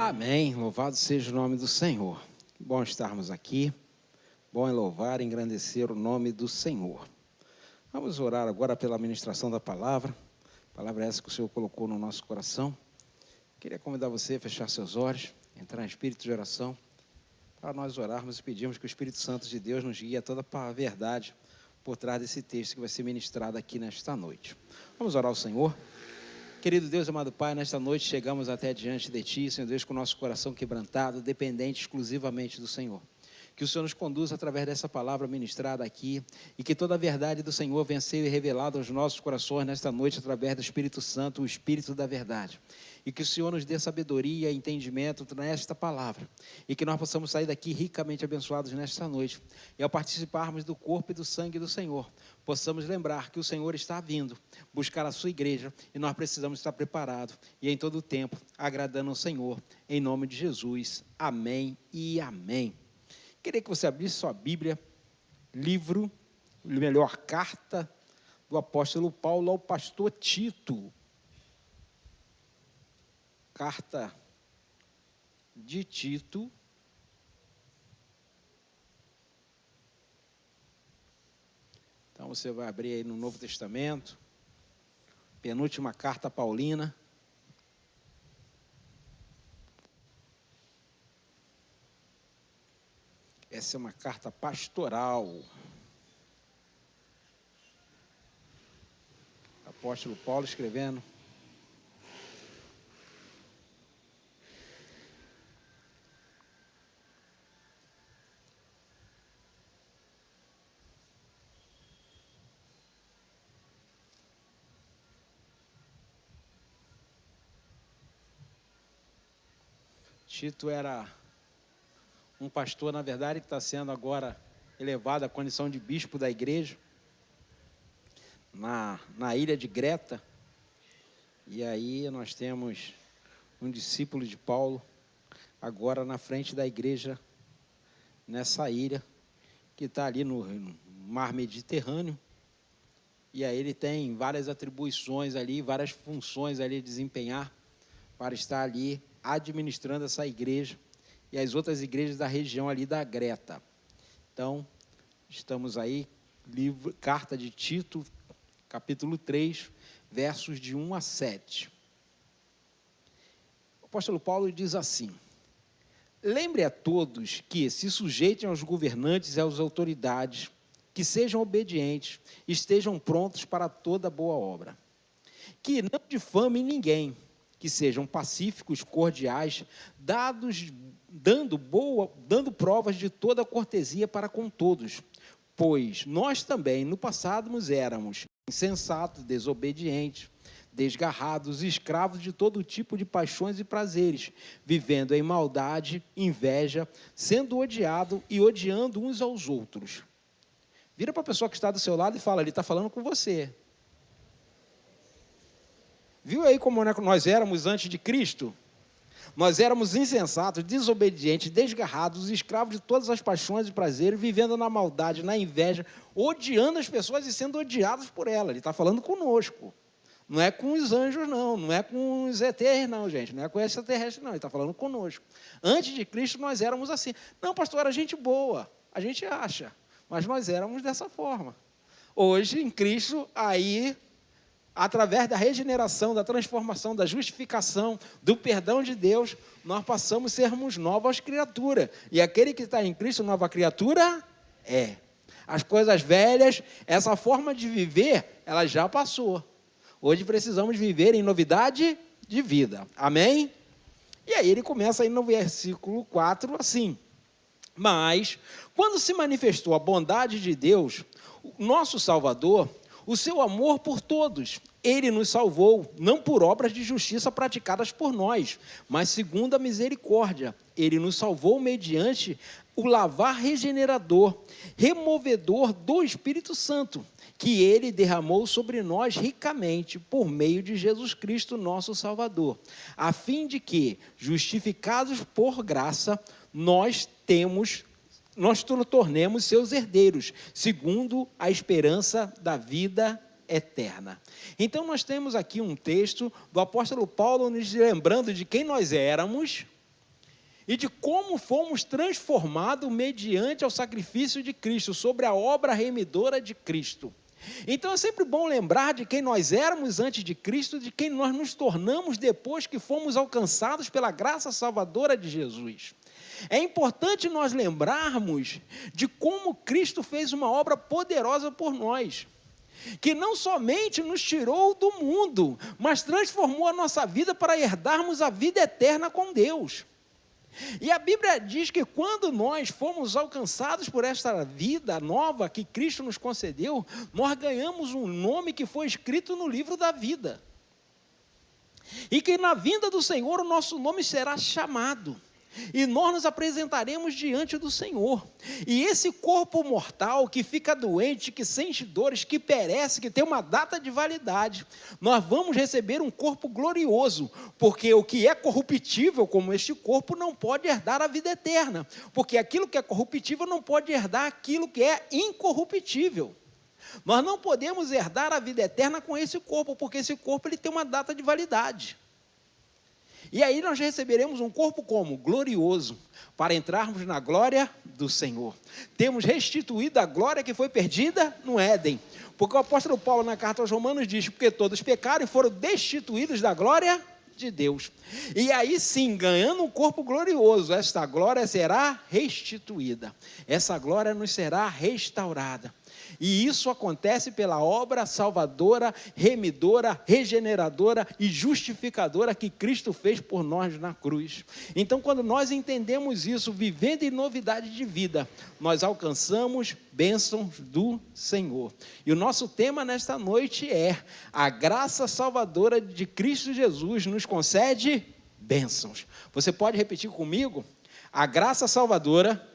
Amém. Louvado seja o nome do Senhor. Que bom estarmos aqui. Bom é louvar e engrandecer o nome do Senhor. Vamos orar agora pela ministração da palavra. A palavra é essa que o Senhor colocou no nosso coração. Queria convidar você a fechar seus olhos, entrar em espírito de oração, para nós orarmos e pedirmos que o Espírito Santo de Deus nos guie a toda a verdade por trás desse texto que vai ser ministrado aqui nesta noite. Vamos orar ao Senhor. Querido Deus, amado Pai, nesta noite chegamos até diante de Ti, Senhor Deus, com o nosso coração quebrantado, dependente exclusivamente do Senhor. Que o Senhor nos conduza através dessa palavra ministrada aqui e que toda a verdade do Senhor venha ser revelada aos nossos corações nesta noite através do Espírito Santo, o Espírito da verdade. E que o Senhor nos dê sabedoria e entendimento nesta palavra. E que nós possamos sair daqui ricamente abençoados nesta noite. E ao participarmos do corpo e do sangue do Senhor, possamos lembrar que o Senhor está vindo buscar a sua igreja e nós precisamos estar preparados e em todo o tempo agradando ao Senhor. Em nome de Jesus. Amém e amém. Queria que você abrisse sua Bíblia, carta do apóstolo Paulo ao pastor Tito. Carta de Tito. Então você vai abrir aí no Novo Testamento, penúltima carta paulina. Essa é uma carta pastoral. Apóstolo Paulo escrevendo. Tito era um pastor, na verdade, que está sendo agora elevado à condição de bispo da igreja, na ilha de Creta. E aí nós temos um discípulo de Paulo, agora na frente da igreja, nessa ilha, que está ali no mar Mediterrâneo. E aí ele tem várias atribuições ali, várias funções ali a desempenhar, para estar ali administrando essa igreja e as outras igrejas da região ali da Creta. Então, estamos aí, carta de Tito, capítulo 3, versos de 1 a 7. O apóstolo Paulo diz assim: lembre a todos que se sujeitem aos governantes e às autoridades, que sejam obedientes, estejam prontos para toda boa obra. Que não difamem ninguém, que sejam pacíficos, cordiais, dando provas de toda cortesia para com todos, pois nós também no passado éramos insensatos, desobedientes, desgarrados, escravos de todo tipo de paixões e prazeres, vivendo em maldade, inveja, sendo odiado e odiando uns aos outros. Vira para a pessoa que está do seu lado e fala: ele está falando com você. Viu aí como nós éramos antes de Cristo? Nós éramos insensatos, desobedientes, desgarrados, escravos de todas as paixões e prazeres, vivendo na maldade, na inveja, odiando as pessoas e sendo odiados por elas. Ele está falando conosco. Não é com os anjos, não. Não é com os ETs, não, gente. Não é com extraterrestres, não. Ele está falando conosco. Antes de Cristo, nós éramos assim. Não, pastor, era gente boa. A gente acha. Mas nós éramos dessa forma. Hoje, em Cristo, aí, através da regeneração, da transformação, da justificação, do perdão de Deus, nós passamos a sermos novas criaturas. E aquele que está em Cristo, nova criatura, é. As coisas velhas, essa forma de viver, ela já passou. Hoje precisamos viver em novidade de vida. Amém? E aí ele começa aí no versículo 4 assim: mas, quando se manifestou a bondade de Deus, nosso Salvador, o seu amor por todos, ele nos salvou, não por obras de justiça praticadas por nós, mas segundo a misericórdia. Ele nos salvou mediante o lavar regenerador, removedor do Espírito Santo, que ele derramou sobre nós ricamente por meio de Jesus Cristo, nosso Salvador, a fim de que, justificados por graça, nós tornemos seus herdeiros, segundo a esperança da vida eterna. Então, nós temos aqui um texto do apóstolo Paulo nos lembrando de quem nós éramos, e de como fomos transformados mediante ao sacrifício de Cristo, sobre a obra remidora de Cristo. Então é sempre bom lembrar de quem nós éramos antes de Cristo, de quem nós nos tornamos depois que fomos alcançados pela graça salvadora de Jesus. É importante nós lembrarmos de como Cristo fez uma obra poderosa por nós, que não somente nos tirou do mundo, mas transformou a nossa vida para herdarmos a vida eterna com Deus. E a Bíblia diz que quando nós fomos alcançados por esta vida nova que Cristo nos concedeu, nós ganhamos um nome que foi escrito no livro da vida. E que na vinda do Senhor o nosso nome será chamado. E nós nos apresentaremos diante do Senhor. E esse corpo mortal que fica doente, que sente dores, que perece, que tem uma data de validade, nós vamos receber um corpo glorioso, porque o que é corruptível, como este corpo, não pode herdar a vida eterna, porque aquilo que é corruptível não pode herdar aquilo que é incorruptível. Nós não podemos herdar a vida eterna com esse corpo, porque esse corpo ele tem uma data de validade. E aí nós receberemos um corpo como? Glorioso, para entrarmos na glória do Senhor. Temos restituído a glória que foi perdida no Éden. Porque o apóstolo Paulo, na carta aos Romanos, diz: porque todos pecaram e foram destituídos da glória de Deus. E aí sim, ganhando um corpo glorioso, esta glória será restituída. Essa glória nos será restaurada. E isso acontece pela obra salvadora, remidora, regeneradora e justificadora que Cristo fez por nós na cruz. Então, quando nós entendemos isso, vivendo em novidade de vida, nós alcançamos bênçãos do Senhor. E o nosso tema nesta noite é: a graça salvadora de Cristo Jesus nos concede bênçãos. Você pode repetir comigo? A graça salvadora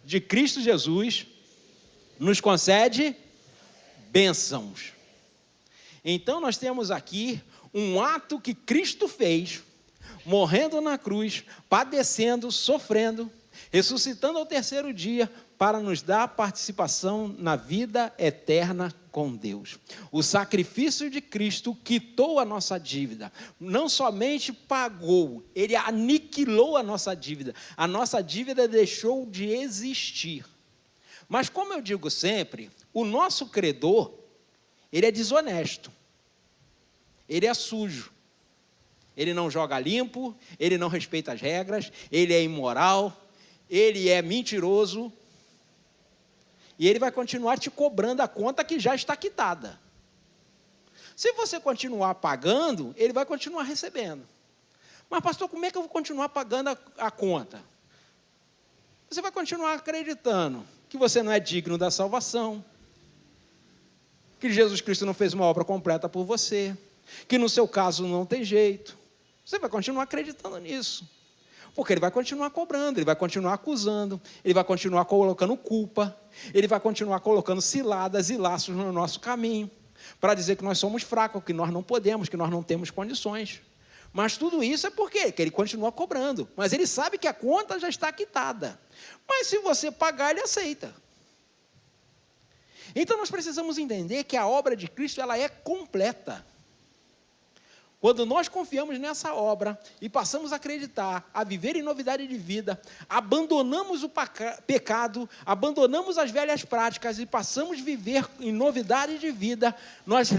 de Cristo Jesus nos concede bênçãos. Então nós temos aqui um ato que Cristo fez, morrendo na cruz, padecendo, sofrendo, ressuscitando ao terceiro dia, para nos dar participação na vida eterna com Deus. O sacrifício de Cristo quitou a nossa dívida, não somente pagou, ele aniquilou a nossa dívida deixou de existir. Mas como eu digo sempre, o nosso credor, ele é desonesto, ele é sujo, ele não joga limpo, ele não respeita as regras, ele é imoral, ele é mentiroso, e ele vai continuar te cobrando a conta que já está quitada. Se você continuar pagando, ele vai continuar recebendo. Mas pastor, como é que eu vou continuar pagando a conta? Você vai continuar acreditando que você não é digno da salvação, que Jesus Cristo não fez uma obra completa por você, que no seu caso não tem jeito. Você vai continuar acreditando nisso, porque ele vai continuar cobrando, ele vai continuar acusando, ele vai continuar colocando culpa, ele vai continuar colocando ciladas e laços no nosso caminho, para dizer que nós somos fracos, que nós não podemos, que nós não temos condições. Mas tudo isso é porque ele continua cobrando, mas ele sabe que a conta já está quitada. Mas se você pagar, ele aceita. Então nós precisamos entender que a obra de Cristo ela é completa. Quando nós confiamos nessa obra e passamos a acreditar, a viver em novidade de vida, abandonamos o pecado, abandonamos as velhas práticas e passamos a viver em novidade de vida, nós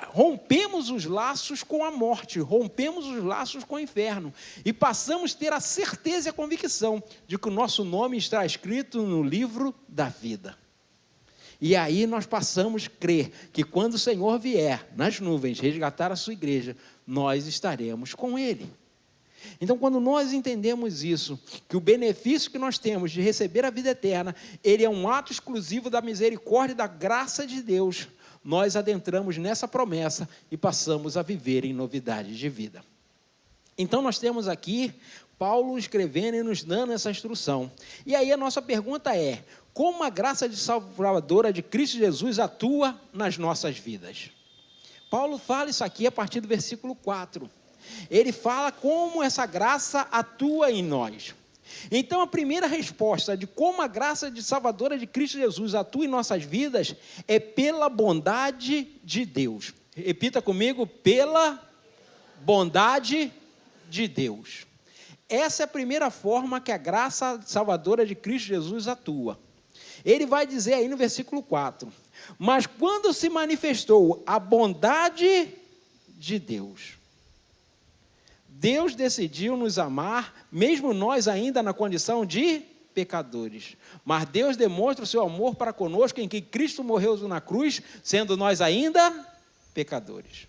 rompemos os laços com a morte, rompemos os laços com o inferno e passamos a ter a certeza e a convicção de que o nosso nome está escrito no livro da vida. E aí nós passamos a crer que quando o Senhor vier nas nuvens resgatar a sua igreja, nós estaremos com Ele. Então, quando nós entendemos isso, que o benefício que nós temos de receber a vida eterna, ele é um ato exclusivo da misericórdia e da graça de Deus, nós adentramos nessa promessa e passamos a viver em novidade de vida. Então, nós temos aqui Paulo escrevendo e nos dando essa instrução. E aí a nossa pergunta é: como a graça de salvadora de Cristo Jesus atua nas nossas vidas? Paulo fala isso aqui a partir do versículo 4. Ele fala como essa graça atua em nós. Então, a primeira resposta de como a graça de salvadora de Cristo Jesus atua em nossas vidas é pela bondade de Deus. Repita comigo: pela bondade de Deus. Essa é a primeira forma que a graça salvadora de Cristo Jesus atua. Ele vai dizer aí no versículo 4, mas quando se manifestou a bondade de Deus, Deus decidiu nos amar, mesmo nós ainda na condição de pecadores. Mas Deus demonstra o seu amor para conosco em que Cristo morreu na cruz, sendo nós ainda pecadores.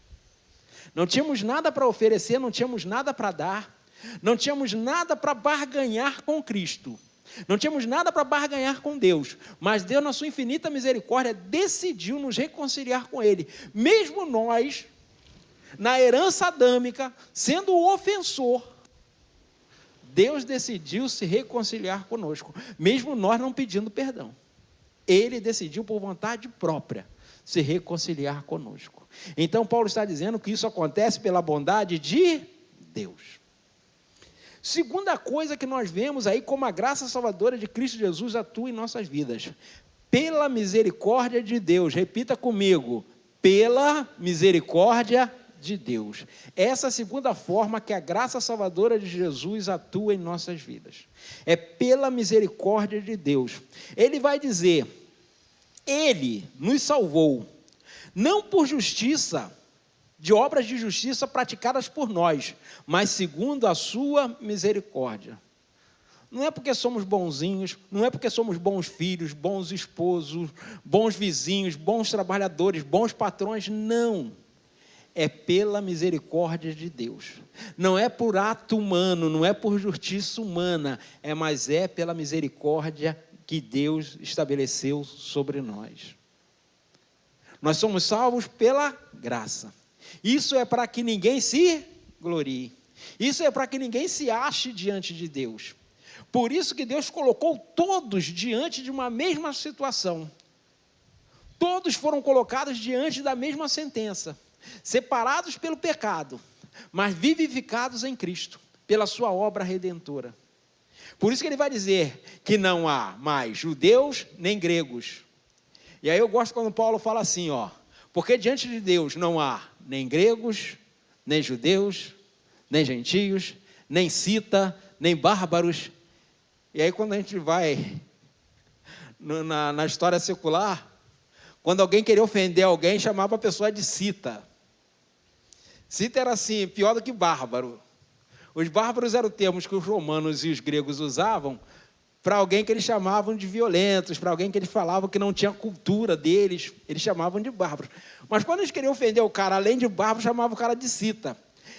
Não tínhamos nada para oferecer, não tínhamos nada para dar, não tínhamos nada para barganhar com Cristo, não tínhamos nada para barganhar com Deus, mas Deus, na sua infinita misericórdia, decidiu nos reconciliar com Ele, mesmo nós, na herança adâmica, sendo o ofensor, Deus decidiu se reconciliar conosco, mesmo nós não pedindo perdão. Ele decidiu por vontade própria se reconciliar conosco. Então Paulo está dizendo que isso acontece pela bondade de Deus. Segunda coisa que nós vemos aí, como a graça salvadora de Cristo Jesus atua em nossas vidas, pela misericórdia de Deus. Repita comigo, pela misericórdia de Deus. Essa é a segunda forma que a graça salvadora de Jesus atua em nossas vidas. É pela misericórdia de Deus. Ele vai dizer, Ele nos salvou, não por justiça, de obras de justiça praticadas por nós, mas segundo a sua misericórdia. Não é porque somos bonzinhos, não é porque somos bons filhos, bons esposos, bons vizinhos, bons trabalhadores, bons patrões, não. É pela misericórdia de Deus. Não é por ato humano, não é por justiça humana, mas é pela misericórdia que Deus estabeleceu sobre nós. Nós somos salvos pela graça. Isso é para que ninguém se glorie. Isso é para que ninguém se ache diante de Deus. Por isso que Deus colocou todos diante de uma mesma situação. Todos foram colocados diante da mesma sentença. Separados pelo pecado, mas vivificados em Cristo, pela sua obra redentora. Por isso que ele vai dizer que não há mais judeus nem gregos. E aí eu gosto quando Paulo fala assim, porque diante de Deus não há nem gregos, nem judeus, nem gentios, nem cita, nem bárbaros. E aí quando a gente vai na história secular, quando alguém queria ofender alguém, chamava a pessoa de cita. Cita era assim, pior do que bárbaro. Os bárbaros eram termos que os romanos e os gregos usavam para alguém que eles chamavam de violentos, para alguém que eles falavam que não tinha cultura deles, eles chamavam de bárbaros. Mas quando eles queriam ofender o cara, além de bárbaro, chamavam o cara de cita.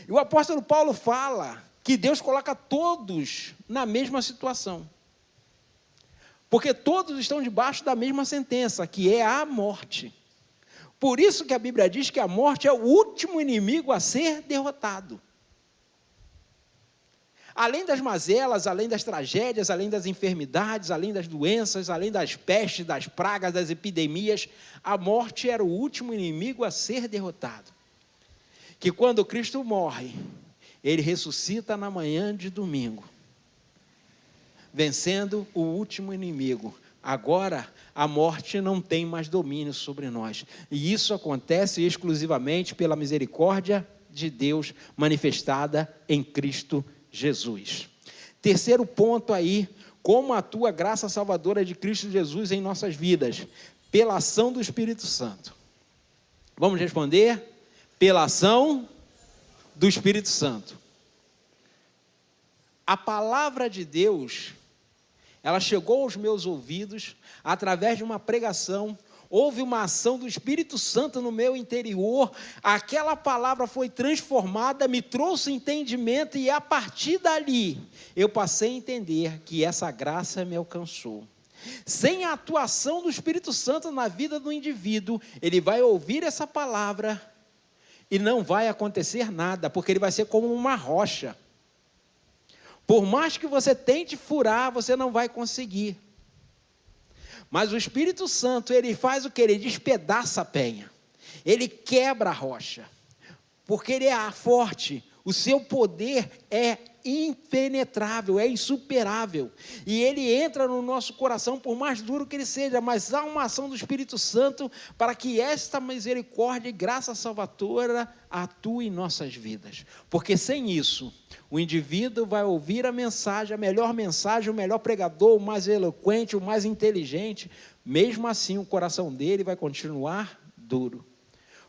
E o apóstolo Paulo fala que Deus coloca todos na mesma situação. Porque todos estão debaixo da mesma sentença, que é a morte. Por isso que a Bíblia diz que a morte é o último inimigo a ser derrotado. Além das mazelas, além das tragédias, além das enfermidades, além das doenças, além das pestes, das pragas, das epidemias, a morte era o último inimigo a ser derrotado. Que quando Cristo morre, Ele ressuscita na manhã de domingo, vencendo o último inimigo. Agora, a morte não tem mais domínio sobre nós. E isso acontece exclusivamente pela misericórdia de Deus manifestada em Cristo Jesus. Terceiro ponto aí, como atua a graça salvadora de Cristo Jesus em nossas vidas? Pela ação do Espírito Santo. Vamos responder? Pela ação do Espírito Santo. A palavra de Deus, ela chegou aos meus ouvidos através de uma pregação. Houve uma ação do Espírito Santo no meu interior, aquela palavra foi transformada, me trouxe entendimento e a partir dali eu passei a entender que essa graça me alcançou. Sem a atuação do Espírito Santo na vida do indivíduo, ele vai ouvir essa palavra e não vai acontecer nada, porque ele vai ser como uma rocha. Por mais que você tente furar, você não vai conseguir. Mas o Espírito Santo, ele faz o que? Ele despedaça a penha. Ele quebra a rocha. Porque ele é forte. O seu poder é impenetrável, é insuperável. E ele entra no nosso coração, por mais duro que ele seja, mas há uma ação do Espírito Santo para que esta misericórdia e graça salvadora atue em nossas vidas. Porque sem isso, o indivíduo vai ouvir a mensagem, o melhor pregador, o mais eloquente, o mais inteligente. Mesmo assim, o coração dele vai continuar duro.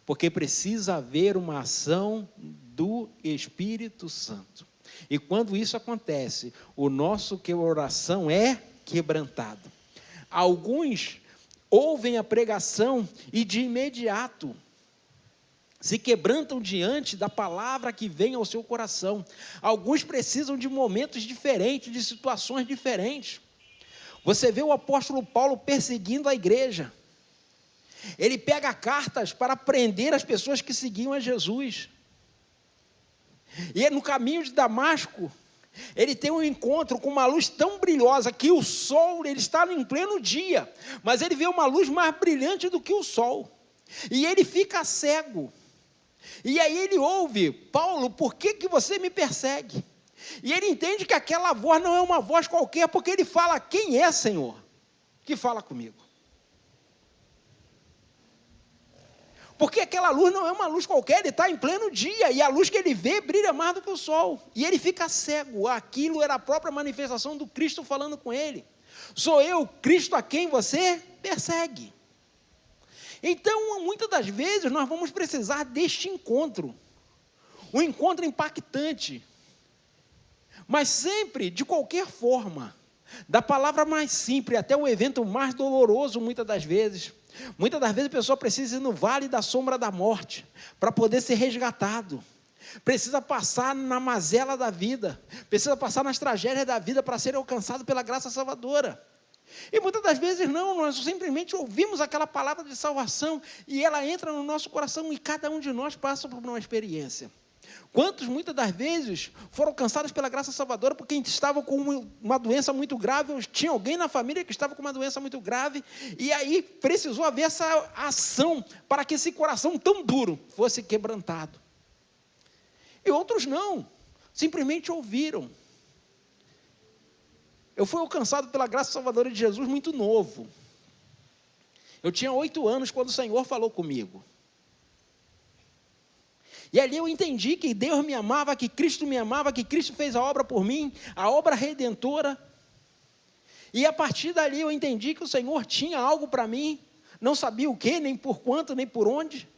Porque precisa haver uma ação do Espírito Santo. E quando isso acontece, o nosso coração é quebrantado. Alguns ouvem a pregação e de imediato se quebrantam diante da palavra que vem ao seu coração. Alguns precisam de momentos diferentes, de situações diferentes. Você vê o apóstolo Paulo perseguindo a igreja. Ele pega cartas para prender as pessoas que seguiam a Jesus. E no caminho de Damasco, ele tem um encontro com uma luz tão brilhosa que o sol, ele está em pleno dia, mas ele vê uma luz mais brilhante do que o sol. E ele fica cego. E aí ele ouve: Paulo, por que você me persegue? E ele entende que aquela voz não é uma voz qualquer, porque ele fala: quem é, Senhor, que fala comigo? Porque aquela luz não é uma luz qualquer, ele está em pleno dia, e a luz que ele vê brilha mais do que o sol. E ele fica cego. Aquilo era a própria manifestação do Cristo falando com ele. Sou eu, Cristo, a quem você persegue. Então, muitas das vezes, nós vamos precisar deste encontro. Um encontro impactante. Mas sempre, de qualquer forma, da palavra mais simples até o evento mais doloroso, muitas das vezes. Muitas das vezes a pessoa precisa ir no vale da sombra da morte para poder ser resgatado. Precisa passar na mazela da vida. Precisa passar nas tragédias da vida para ser alcançado pela graça salvadora. E muitas das vezes não, nós simplesmente ouvimos aquela palavra de salvação e ela entra no nosso coração e cada um de nós passa por uma experiência. Quantos, muitas das vezes, foram alcançados pela graça salvadora porque estavam com uma doença muito grave, ou tinha alguém na família que estava com uma doença muito grave, e aí precisou haver essa ação para que esse coração tão duro fosse quebrantado. E outros não, simplesmente ouviram. Eu fui alcançado pela graça salvadora de Jesus muito novo. Eu tinha 8 anos quando o Senhor falou comigo. E ali eu entendi que Deus me amava, que Cristo me amava, que Cristo fez a obra por mim, a obra redentora. E a partir dali eu entendi que o Senhor tinha algo para mim, não sabia o que, nem por quanto, nem por onde.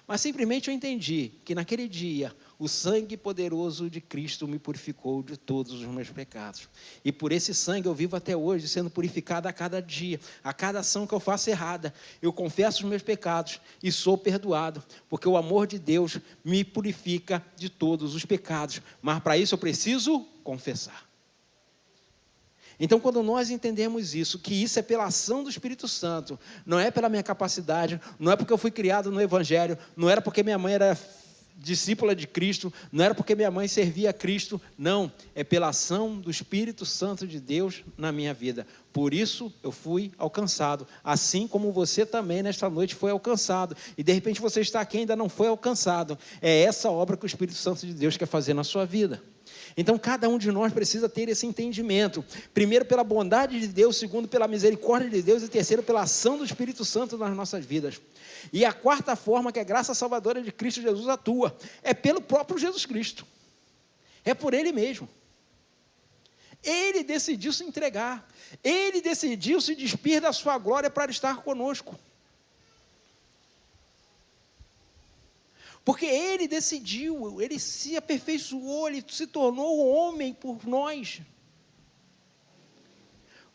Mas simplesmente eu entendi que naquele dia o sangue poderoso de Cristo me purificou de todos os meus pecados. E por esse sangue eu vivo até hoje, sendo purificado a cada dia, a cada ação que eu faço errada. Eu confesso os meus pecados e sou perdoado, porque o amor de Deus me purifica de todos os pecados. Mas para isso eu preciso confessar. Então, quando nós entendemos isso, que isso é pela ação do Espírito Santo, não é pela minha capacidade, não é porque eu fui criado no Evangelho, não era porque minha mãe era discípula de Cristo, não era porque minha mãe servia a Cristo, não, é pela ação do Espírito Santo de Deus na minha vida. Por isso eu fui alcançado, assim como você também nesta noite foi alcançado, e de repente você está aqui e ainda não foi alcançado. É essa obra que o Espírito Santo de Deus quer fazer na sua vida. Então cada um de nós precisa ter esse entendimento, primeiro pela bondade de Deus, segundo pela misericórdia de Deus e terceiro pela ação do Espírito Santo nas nossas vidas. E a quarta forma que a graça salvadora de Cristo Jesus atua é pelo próprio Jesus Cristo, é por Ele mesmo. Ele decidiu se entregar, Ele decidiu se despir da sua glória para estar conosco. Porque Ele decidiu, Ele se aperfeiçoou, Ele se tornou homem por nós.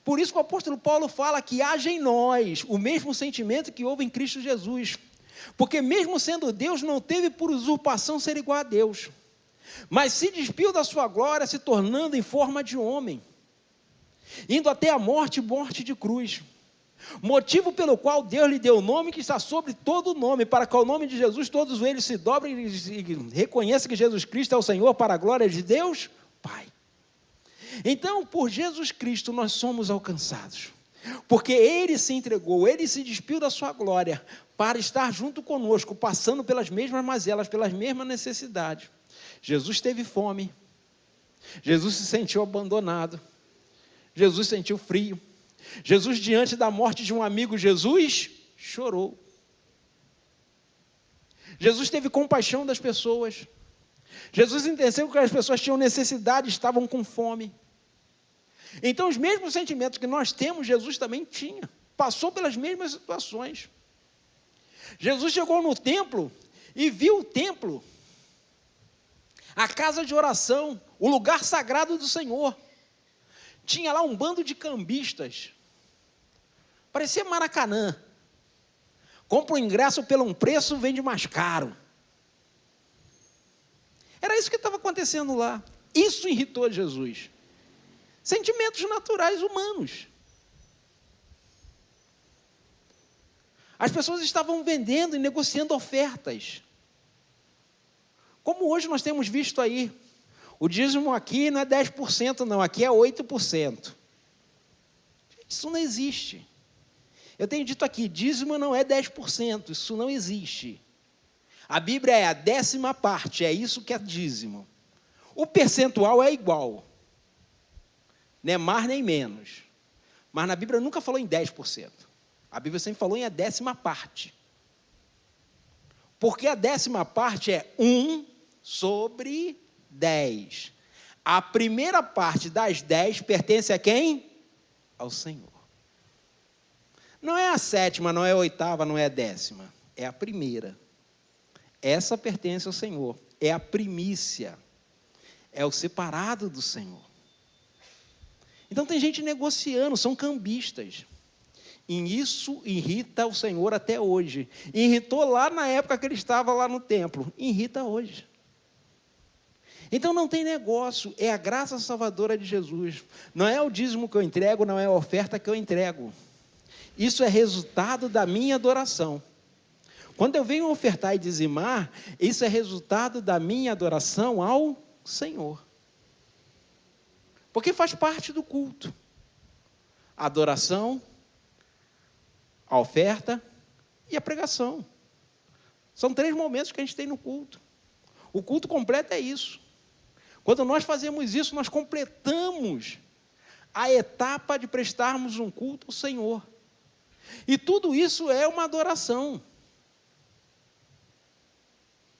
Por isso que o apóstolo Paulo fala que haja em nós o mesmo sentimento que houve em Cristo Jesus. Porque mesmo sendo Deus, não teve por usurpação ser igual a Deus. Mas se despiu da sua glória, se tornando em forma de homem. Indo até a morte, morte de cruz. Motivo pelo qual Deus lhe deu o nome que está sobre todo nome, para que ao nome de Jesus todos eles se dobrem e reconheçam que Jesus Cristo é o Senhor, para a glória de Deus Pai. Então, por Jesus Cristo nós somos alcançados, porque Ele se entregou, Ele se despiu da sua glória, para estar junto conosco, passando pelas mesmas mazelas, pelas mesmas necessidades. Jesus teve fome, Jesus se sentiu abandonado. Jesus sentiu frio. Jesus, diante da morte de um amigo, Jesus chorou. Jesus teve compaixão das pessoas. Jesus entendeu que as pessoas tinham necessidade, estavam com fome. Então, os mesmos sentimentos que nós temos, Jesus também tinha. Passou pelas mesmas situações. Jesus chegou no templo e viu o templo, a casa de oração, o lugar sagrado do Senhor. Tinha lá um bando de cambistas. Parecia Maracanã. Compra o ingresso pelo um preço, vende mais caro. Era isso que estava acontecendo lá. Isso irritou Jesus. Sentimentos naturais humanos. As pessoas estavam vendendo e negociando ofertas. Como hoje nós temos visto aí. O dízimo aqui não é 10% não, aqui é 8%. Isso não existe. Eu tenho dito aqui, dízimo não é 10%, isso não existe. A Bíblia é a 10ª parte, é isso que é dízimo. O percentual é igual. Nem mais nem menos. Mas na Bíblia nunca falou em 10%. A Bíblia sempre falou em a 10ª parte. Porque a 10ª parte é 1 sobre 10. A primeira parte das 10 pertence a quem? Ao Senhor. Não é a 7ª, não é a 8ª, não é a 10ª. É a primeira. Essa pertence ao Senhor. É a primícia. É o separado do Senhor. Então tem gente negociando, são cambistas. E isso irrita o Senhor até hoje. Irritou lá na época que ele estava lá no templo. Irrita hoje. Então não tem negócio, é a graça salvadora de Jesus. Não é o dízimo que eu entrego, não é a oferta que eu entrego. Isso é resultado da minha adoração. Quando eu venho ofertar e dizimar, isso é resultado da minha adoração ao Senhor. Porque faz parte do culto. A adoração, a oferta e a pregação. São 3 momentos que a gente tem no culto. O culto completo é isso. Quando nós fazemos isso, nós completamos a etapa de prestarmos um culto ao Senhor. E tudo isso é uma adoração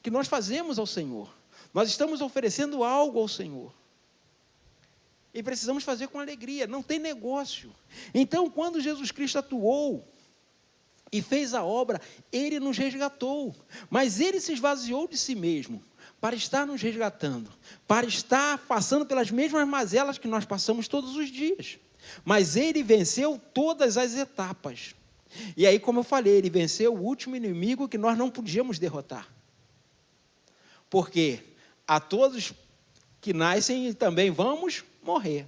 que nós fazemos ao Senhor. Nós estamos oferecendo algo ao Senhor. E precisamos fazer com alegria, não tem negócio. Então, quando Jesus Cristo atuou e fez a obra, Ele nos resgatou. Mas Ele se esvaziou de si mesmo para estar nos resgatando, para estar passando pelas mesmas mazelas que nós passamos todos os dias. Mas Ele venceu todas as etapas. E aí, como eu falei, Ele venceu o último inimigo que nós não podíamos derrotar. Porque a todos que nascem também vamos morrer.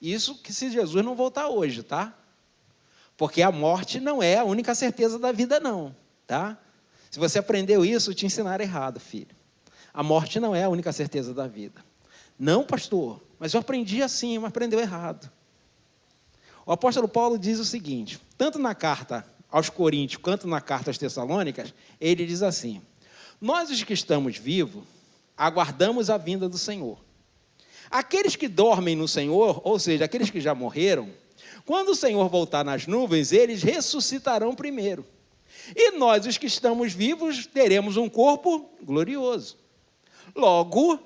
Isso que se Jesus não voltar hoje, tá? Porque a morte não é a única certeza da vida, não, tá? Se você aprendeu isso, te ensinaram errado, filho. A morte não é a única certeza da vida. Não, pastor, mas eu aprendi assim, mas aprendeu errado. O apóstolo Paulo diz o seguinte, tanto na carta aos Coríntios, quanto na carta às Tessalônicas, ele diz assim, nós os que estamos vivos, aguardamos a vinda do Senhor. Aqueles que dormem no Senhor, ou seja, aqueles que já morreram, quando o Senhor voltar nas nuvens, eles ressuscitarão primeiro. E nós, os que estamos vivos, teremos um corpo glorioso. Logo,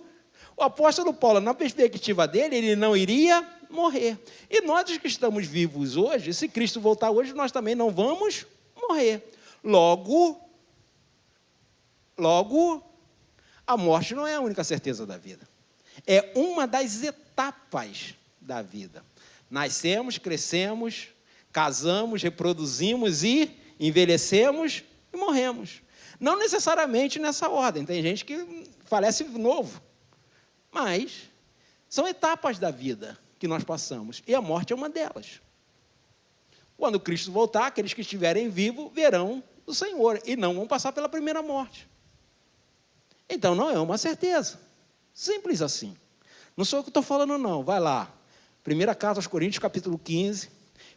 o apóstolo Paulo, na perspectiva dele, ele não iria morrer. E nós, os que estamos vivos hoje, se Cristo voltar hoje, nós também não vamos morrer. Logo, a morte não é a única certeza da vida. É uma das etapas da vida. Nascemos, crescemos, casamos, reproduzimos e envelhecemos e morremos. Não necessariamente nessa ordem. Tem gente que falece novo. Mas são etapas da vida que nós passamos. E a morte é uma delas. Quando Cristo voltar, aqueles que estiverem vivos verão o Senhor e não vão passar pela primeira morte. Então não é uma certeza. Simples assim. Não sou eu que estou falando, não. Vai lá. Primeira carta aos Coríntios, capítulo 15.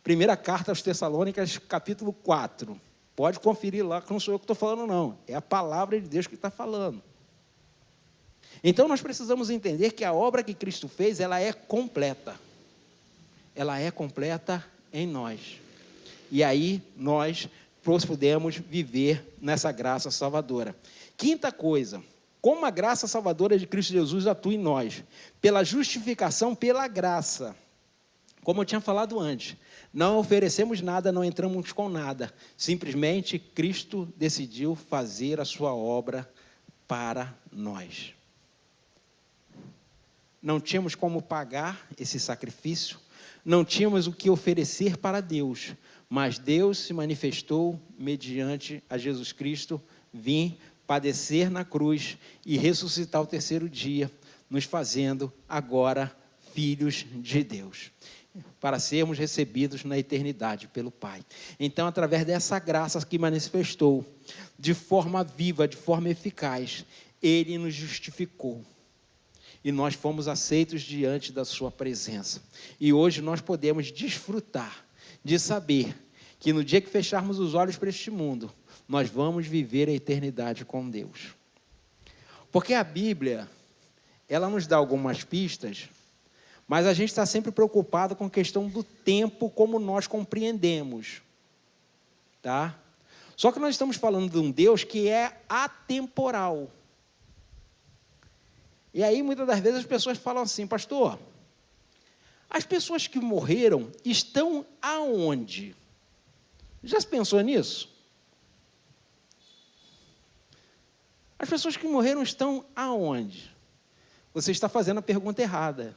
Primeira carta aos Tessalônicas, capítulo 4. Pode conferir lá, que não sou eu que estou falando, não. É a palavra de Deus que está falando. Então, nós precisamos entender que a obra que Cristo fez, ela é completa. Ela é completa em nós. E aí, nós podemos viver nessa graça salvadora. Quinta coisa, como a graça salvadora de Cristo Jesus atua em nós? Pela justificação, pela graça. Como eu tinha falado antes, não oferecemos nada, não entramos com nada. Simplesmente, Cristo decidiu fazer a sua obra para nós. Não tínhamos como pagar esse sacrifício, não tínhamos o que oferecer para Deus, mas Deus se manifestou mediante a Jesus Cristo, vir padecer na cruz e ressuscitar ao terceiro dia, nos fazendo agora filhos de Deus, para sermos recebidos na eternidade pelo Pai. Então, através dessa graça que manifestou, de forma viva, de forma eficaz, Ele nos justificou. E nós fomos aceitos diante da sua presença. E hoje nós podemos desfrutar de saber que no dia que fecharmos os olhos para este mundo, nós vamos viver a eternidade com Deus. Porque a Bíblia, ela nos dá algumas pistas, mas a gente está sempre preocupado com a questão do tempo como nós compreendemos. Tá? Só que nós estamos falando de um Deus que é atemporal. E aí, muitas das vezes, as pessoas falam assim, pastor, as pessoas que morreram estão aonde? Já se pensou nisso? As pessoas que morreram estão aonde? Você está fazendo a pergunta errada.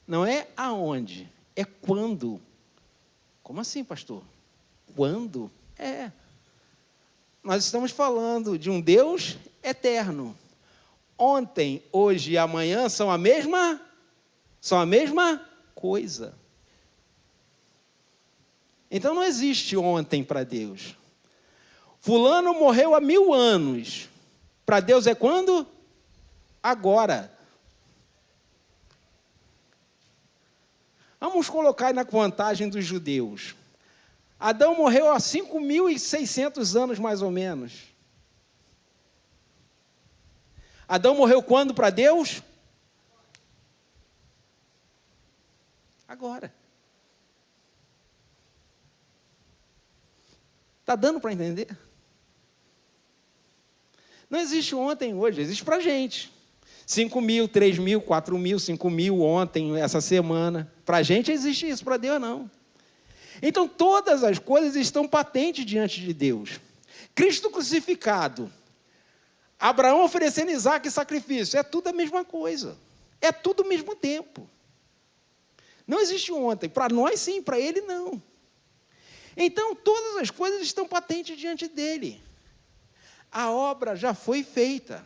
Não é aonde, é quando. Como assim, pastor? Quando? Nós estamos falando de um Deus eterno. Ontem, hoje e amanhã são a mesma coisa. Então não existe ontem para Deus. Fulano morreu há 1000 anos. Para Deus é quando? Agora. Vamos colocar na contagem dos judeus. Adão morreu há 5.600 anos, mais ou menos. Adão morreu quando para Deus? Agora. Está dando para entender? Não existe ontem hoje, existe para a gente. 5.000, 3.000, 4.000, 5.000 ontem, essa semana. Para a gente existe isso, para Deus não. Então todas as coisas estão patentes diante de Deus. Cristo crucificado, Abraão oferecendo Isaac em sacrifício, é tudo a mesma coisa. É tudo ao mesmo tempo. Não existe ontem. Para nós sim, para ele não. Então, todas as coisas estão patentes diante dele. A obra já foi feita.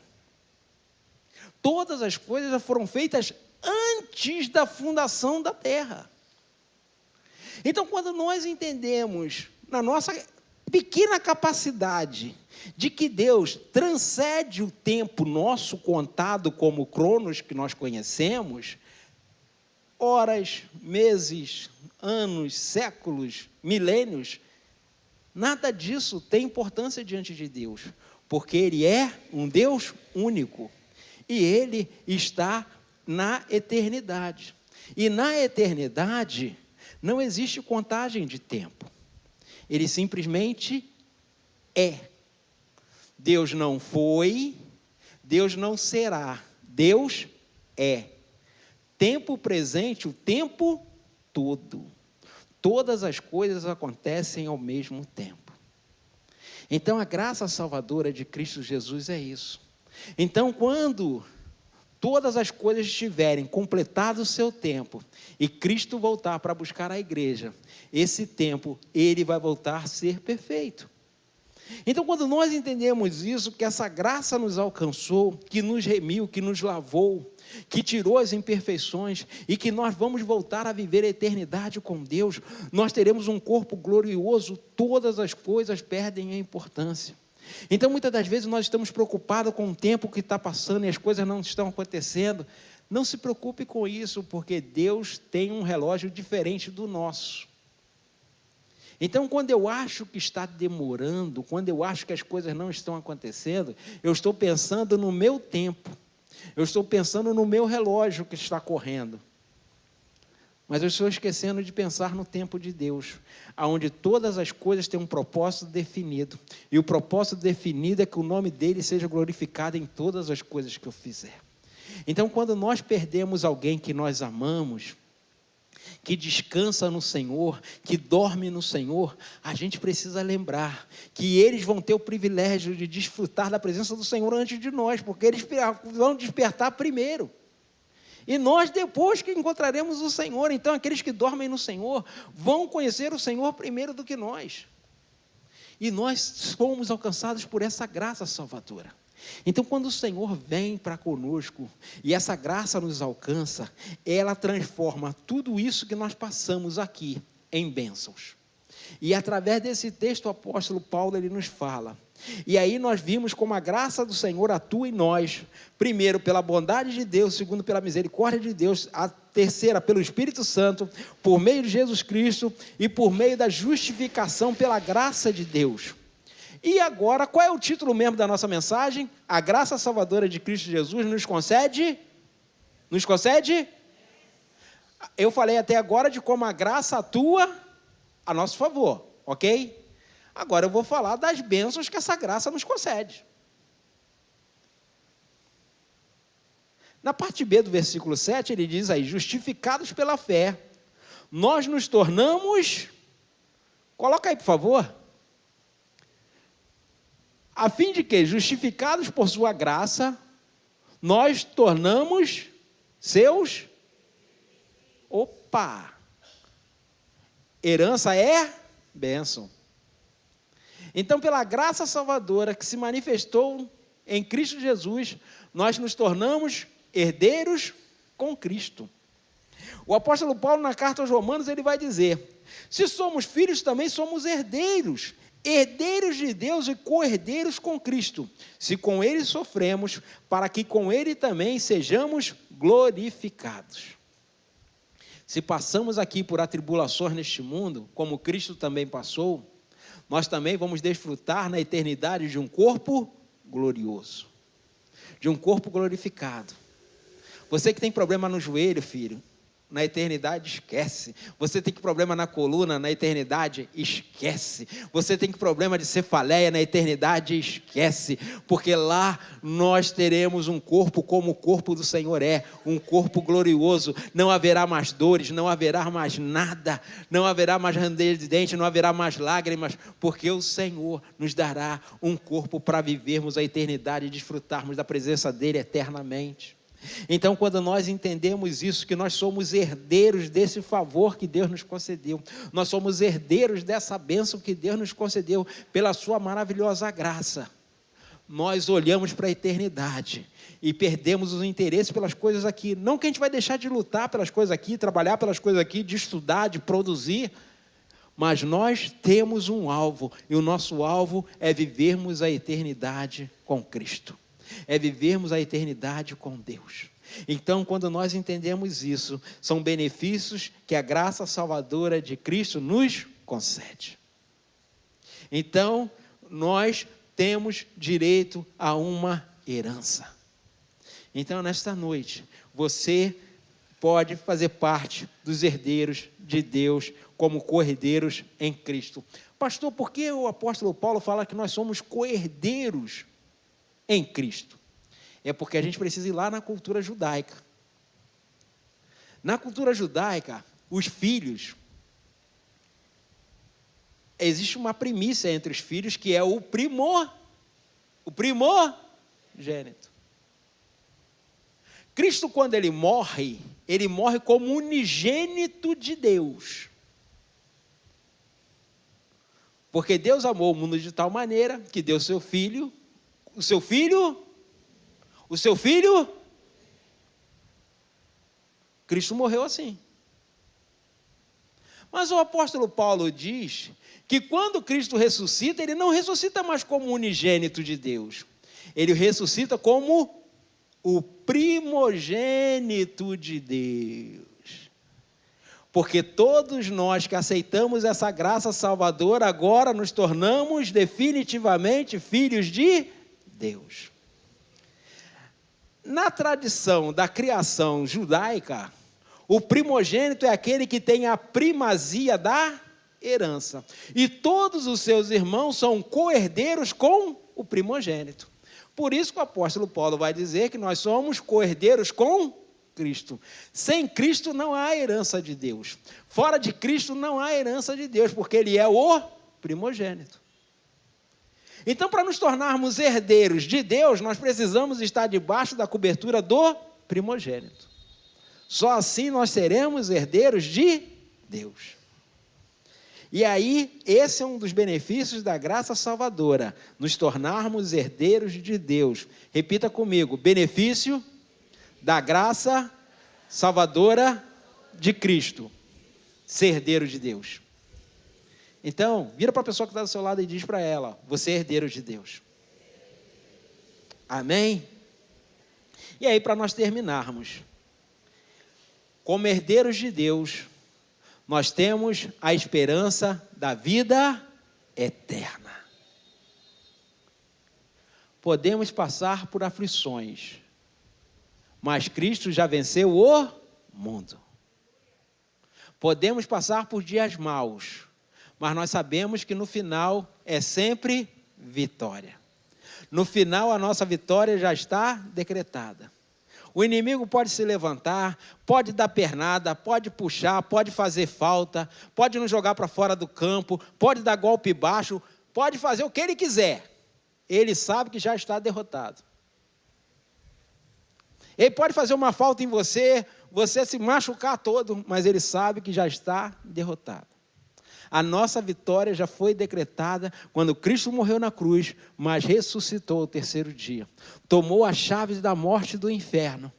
Todas as coisas já foram feitas antes da fundação da terra. Então, quando nós entendemos, na nossa pequena capacidade, de que Deus transcende o tempo nosso contado como cronos que nós conhecemos, horas, meses, anos, séculos, milênios, nada disso tem importância diante de Deus, porque Ele é um Deus único e Ele está na eternidade. E na eternidade não existe contagem de tempo. Ele simplesmente é. Deus não foi, Deus não será, Deus é. Tempo presente, o tempo todo. Todas as coisas acontecem ao mesmo tempo. Então, a graça salvadora de Cristo Jesus é isso. Então, quando todas as coisas estiverem completado o seu tempo e Cristo voltar para buscar a igreja, esse tempo, Ele vai voltar a ser perfeito. Então, quando nós entendemos isso, que essa graça nos alcançou, que nos remiu, que nos lavou, que tirou as imperfeições e que nós vamos voltar a viver a eternidade com Deus, nós teremos um corpo glorioso, todas as coisas perdem a importância. Então, muitas das vezes nós estamos preocupados com o tempo que está passando e as coisas não estão acontecendo. Não se preocupe com isso, porque Deus tem um relógio diferente do nosso. Então, quando eu acho que está demorando, quando eu acho que as coisas não estão acontecendo, eu estou pensando no meu tempo, eu estou pensando no meu relógio que está correndo. Mas eu estou esquecendo de pensar no tempo de Deus, onde todas as coisas têm um propósito definido. E o propósito definido é que o nome dele seja glorificado em todas as coisas que eu fizer. Então, quando nós perdemos alguém que nós amamos, que descansa no Senhor, que dorme no Senhor, a gente precisa lembrar que eles vão ter o privilégio de desfrutar da presença do Senhor antes de nós, porque eles vão despertar primeiro. E nós depois que encontraremos o Senhor. Então aqueles que dormem no Senhor vão conhecer o Senhor primeiro do que nós. E nós fomos alcançados por essa graça salvadora. Então quando o Senhor vem para conosco e essa graça nos alcança, ela transforma tudo isso que nós passamos aqui em bênçãos. E através desse texto o apóstolo Paulo ele nos fala. E aí nós vimos como a graça do Senhor atua em nós, primeiro pela bondade de Deus, segundo pela misericórdia de Deus, a terceira pelo Espírito Santo, por meio de Jesus Cristo e por meio da justificação pela graça de Deus. E agora, qual é o título mesmo da nossa mensagem? A graça salvadora de Cristo Jesus nos concede? Nos concede? Eu falei até agora de como a graça atua a nosso favor, ok? Agora eu vou falar das bênçãos que essa graça nos concede. Na parte B do versículo 7, ele diz aí, justificados pela fé, nós nos tornamos, coloca aí por favor, a fim de que, justificados por sua graça, nós tornamos seus, herança é bênção. Então, pela graça salvadora que se manifestou em Cristo Jesus, nós nos tornamos herdeiros com Cristo. O apóstolo Paulo, na carta aos Romanos, ele vai dizer, se somos filhos, também somos herdeiros, herdeiros de Deus e co-herdeiros com Cristo, se com Ele sofremos, para que com Ele também sejamos glorificados. Se passamos aqui por atribulações neste mundo, como Cristo também passou, nós também vamos desfrutar na eternidade de um corpo glorioso, de um corpo glorificado. Você que tem problema no joelho, filho, na eternidade esquece. Você tem problema na coluna, na eternidade esquece. Você tem problema de cefaleia, na eternidade esquece. Porque lá nós teremos um corpo como o corpo do Senhor é, um corpo glorioso. Não haverá mais dores, não haverá mais nada, não haverá mais ranger de dente, não haverá mais lágrimas, porque o Senhor nos dará um corpo para vivermos a eternidade e desfrutarmos da presença dele eternamente. Então, quando nós entendemos isso, que nós somos herdeiros desse favor que Deus nos concedeu, nós somos herdeiros dessa bênção que Deus nos concedeu pela sua maravilhosa graça, nós olhamos para a eternidade e perdemos o interesse pelas coisas aqui. Não que a gente vai deixar de lutar pelas coisas aqui, trabalhar pelas coisas aqui, de estudar, de produzir, mas nós temos um alvo, e o nosso alvo é vivermos a eternidade com Cristo. É vivermos a eternidade com Deus. Então, quando nós entendemos isso, são benefícios que a graça salvadora de Cristo nos concede. Então, nós temos direito a uma herança. Então, nesta noite, você pode fazer parte dos herdeiros de Deus, como co-herdeiros em Cristo. Pastor, por que o apóstolo Paulo fala que nós somos co-herdeiros em Cristo? É porque a gente precisa ir lá na cultura judaica. Na cultura judaica, os filhos, existe uma primícia entre os filhos que é o primogênito. Cristo, quando ele morre como unigênito de Deus. Porque Deus amou o mundo de tal maneira que deu seu filho. O seu filho, Cristo morreu assim. Mas o apóstolo Paulo diz que quando Cristo ressuscita, ele não ressuscita mais como unigênito de Deus. Ele ressuscita como o primogênito de Deus. Porque todos nós que aceitamos essa graça salvadora, agora nos tornamos definitivamente filhos de Deus. Na tradição da criação judaica, o primogênito é aquele que tem a primazia da herança. E todos os seus irmãos são co-herdeiros com o primogênito. Por isso que o apóstolo Paulo vai dizer que nós somos co-herdeiros com Cristo. Sem Cristo não há herança de Deus. Fora de Cristo não há herança de Deus, porque Ele é o primogênito. Então, para nos tornarmos herdeiros de Deus, nós precisamos estar debaixo da cobertura do primogênito. Só assim nós seremos herdeiros de Deus. E aí, esse é um dos benefícios da graça salvadora, nos tornarmos herdeiros de Deus. Repita comigo: benefício da graça salvadora de Cristo, ser herdeiro de Deus. Então, vira para a pessoa que está do seu lado e diz para ela: você é herdeiro de Deus. Amém? E aí, para nós terminarmos, como herdeiros de Deus, nós temos a esperança da vida eterna. Podemos passar por aflições, mas Cristo já venceu o mundo. Podemos passar por dias maus, mas nós sabemos que no final é sempre vitória. No final a nossa vitória já está decretada. O inimigo pode se levantar, pode dar pernada, pode puxar, pode fazer falta, pode nos jogar para fora do campo, pode dar golpe baixo, pode fazer o que ele quiser. Ele sabe que já está derrotado. Ele pode fazer uma falta em você, você se machucar todo, mas ele sabe que já está derrotado. A nossa vitória já foi decretada quando Cristo morreu na cruz, mas ressuscitou ao terceiro dia. Tomou as chaves da morte e do inferno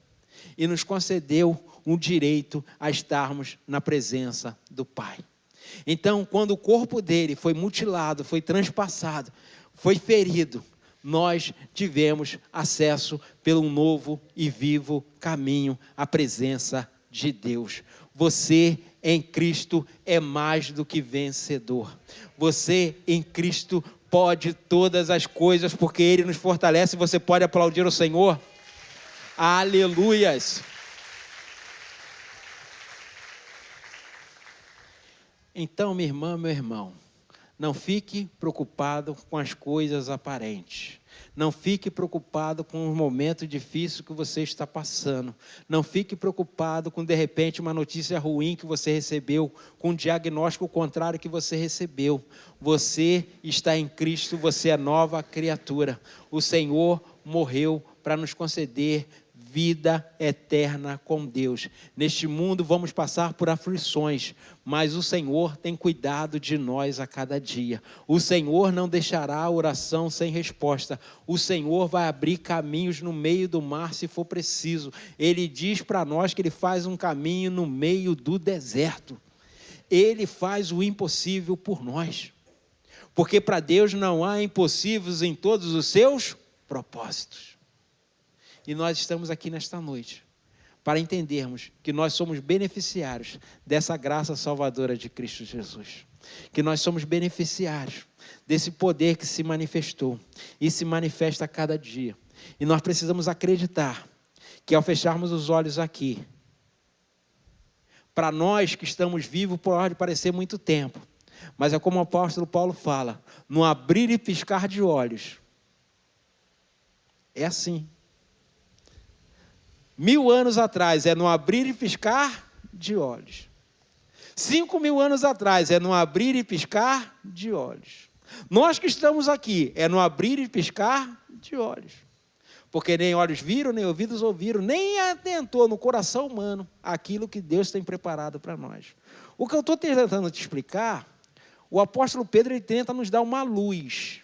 e nos concedeu um direito a estarmos na presença do Pai. Então, quando o corpo dele foi mutilado, foi transpassado, foi ferido, nós tivemos acesso pelo novo e vivo caminho à presença de Deus. Você em Cristo é mais do que vencedor. Você em Cristo pode todas as coisas, porque Ele nos fortalece. Você pode aplaudir o Senhor? Aleluias! Então, minha irmã, meu irmão, não fique preocupado com as coisas aparentes. Não fique preocupado com o momento difícil que você está passando. Não fique preocupado com, de repente, uma notícia ruim que você recebeu, com um diagnóstico contrário que você recebeu. Você está em Cristo, você é nova criatura. O Senhor morreu para nos conceder vida eterna com Deus. Neste mundo vamos passar por aflições, mas o Senhor tem cuidado de nós a cada dia. O Senhor não deixará a oração sem resposta. O Senhor vai abrir caminhos no meio do mar se for preciso. Ele diz para nós que Ele faz um caminho no meio do deserto. Ele faz o impossível por nós. Porque para Deus não há impossíveis em todos os seus propósitos. E nós estamos aqui nesta noite para entendermos que nós somos beneficiários dessa graça salvadora de Cristo Jesus. Que nós somos beneficiários desse poder que se manifestou e se manifesta a cada dia. E nós precisamos acreditar que ao fecharmos os olhos aqui, para nós que estamos vivos pode parecer muito tempo, mas é como o apóstolo Paulo fala, no abrir e piscar de olhos. É assim. 1000 anos atrás é no abrir e piscar de olhos. 5000 anos atrás é no abrir e piscar de olhos. Nós que estamos aqui é no abrir e piscar de olhos. Porque nem olhos viram, nem ouvidos ouviram, nem atentou no coração humano aquilo que Deus tem preparado para nós. O que eu estou tentando te explicar, o apóstolo Pedro ele tenta nos dar uma luz.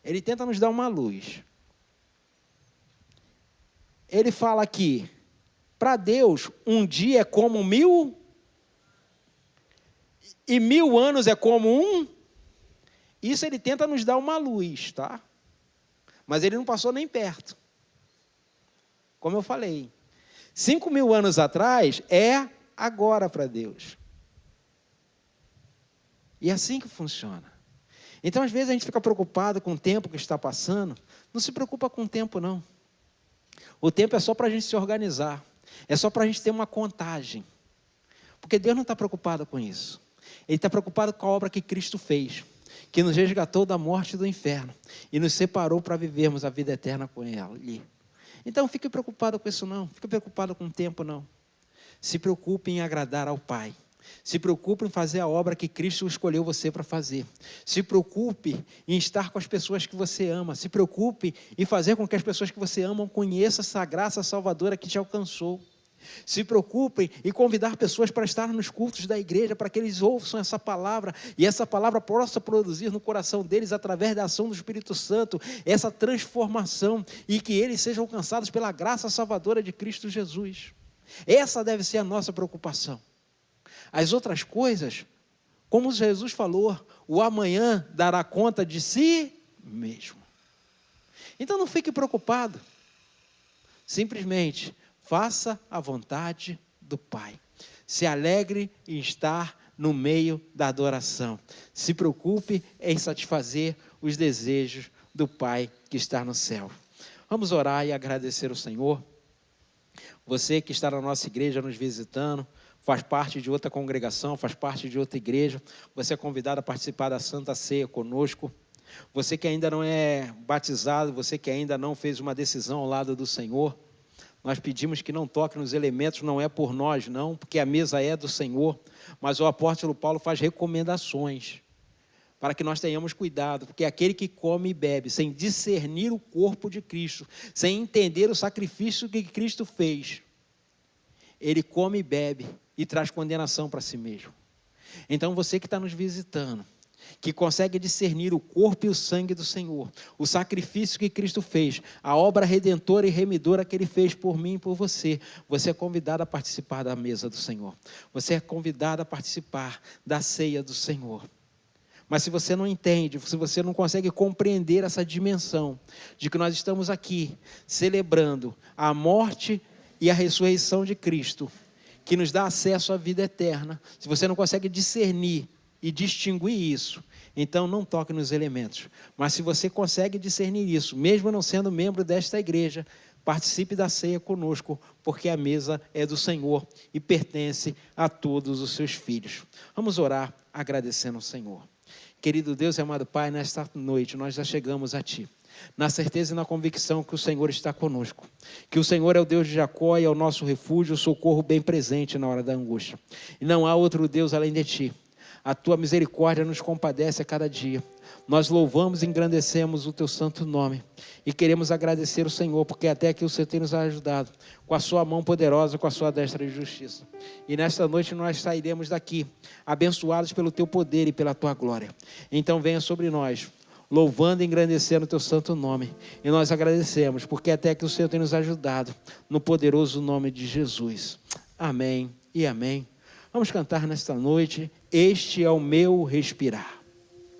Ele tenta nos dar uma luz. Ele fala aqui, para Deus, um dia é como 1000, e 1000 anos é como um. Isso ele tenta nos dar uma luz, tá? Mas ele não passou nem perto. Como eu falei, 5000 anos atrás é agora para Deus. E é assim que funciona. Então, às vezes, a gente fica preocupado com o tempo que está passando. Não se preocupa com o tempo, não. O tempo é só para a gente se organizar. É só para a gente ter uma contagem. Porque Deus não está preocupado com isso. Ele está preocupado com a obra que Cristo fez, que nos resgatou da morte e do inferno e nos separou para vivermos a vida eterna com Ele. Então, fique preocupado com isso não. Fique preocupado com o tempo não. Se preocupe em agradar ao Pai. Se preocupe em fazer a obra que Cristo escolheu você para fazer. Se preocupe em estar com as pessoas que você ama. Se preocupe em fazer com que as pessoas que você ama conheçam essa graça salvadora que te alcançou. Se preocupe em convidar pessoas para estar nos cultos da igreja, para que eles ouçam essa palavra e essa palavra possa produzir no coração deles, através da ação do Espírito Santo, essa transformação e que eles sejam alcançados pela graça salvadora de Cristo Jesus. Essa deve ser a nossa preocupação. As outras coisas, como Jesus falou, o amanhã dará conta de si mesmo. Então não fique preocupado. Simplesmente faça a vontade do Pai. Se alegre em estar no meio da adoração. Se preocupe em satisfazer os desejos do Pai que está no céu. Vamos orar e agradecer ao Senhor. Você que está na nossa igreja nos visitando, faz parte de outra congregação, faz parte de outra igreja, você é convidado a participar da Santa Ceia conosco. Você que ainda não é batizado, você que ainda não fez uma decisão ao lado do Senhor, nós pedimos que não toque nos elementos, não é por nós não, porque a mesa é do Senhor, mas o apóstolo Paulo faz recomendações para que nós tenhamos cuidado, porque aquele que come e bebe sem discernir o corpo de Cristo, sem entender o sacrifício que Cristo fez, ele come e bebe e traz condenação para si mesmo. Então você que está nos visitando, que consegue discernir o corpo e o sangue do Senhor, o sacrifício que Cristo fez, a obra redentora e remidora que Ele fez por mim e por você, você é convidado a participar da mesa do Senhor. Você é convidado a participar da ceia do Senhor. Mas se você não entende, se você não consegue compreender essa dimensão de que nós estamos aqui celebrando a morte e a ressurreição de Cristo, que nos dá acesso à vida eterna, se você não consegue discernir e distinguir isso, então não toque nos elementos. Mas se você consegue discernir isso, mesmo não sendo membro desta igreja, participe da ceia conosco, porque a mesa é do Senhor e pertence a todos os seus filhos. Vamos orar agradecendo ao Senhor. Querido Deus e amado Pai, nesta noite nós já chegamos a Ti, na certeza e na convicção que o Senhor está conosco, que o Senhor é o Deus de Jacó e é o nosso refúgio, o socorro bem presente na hora da angústia. E não há outro Deus além de Ti. A Tua misericórdia nos compadece a cada dia. Nós louvamos e engrandecemos o Teu santo nome e queremos agradecer o Senhor, porque até aqui o Senhor tem nos ajudado com a Sua mão poderosa, com a Sua destra de justiça. E nesta noite nós sairemos daqui abençoados pelo Teu poder e pela Tua glória. Então venha sobre nós, louvando e engrandecendo o Teu santo nome. E nós agradecemos, porque até aqui o Senhor tem nos ajudado no poderoso nome de Jesus. Amém e amém. Vamos cantar nesta noite, Este é o meu respirar.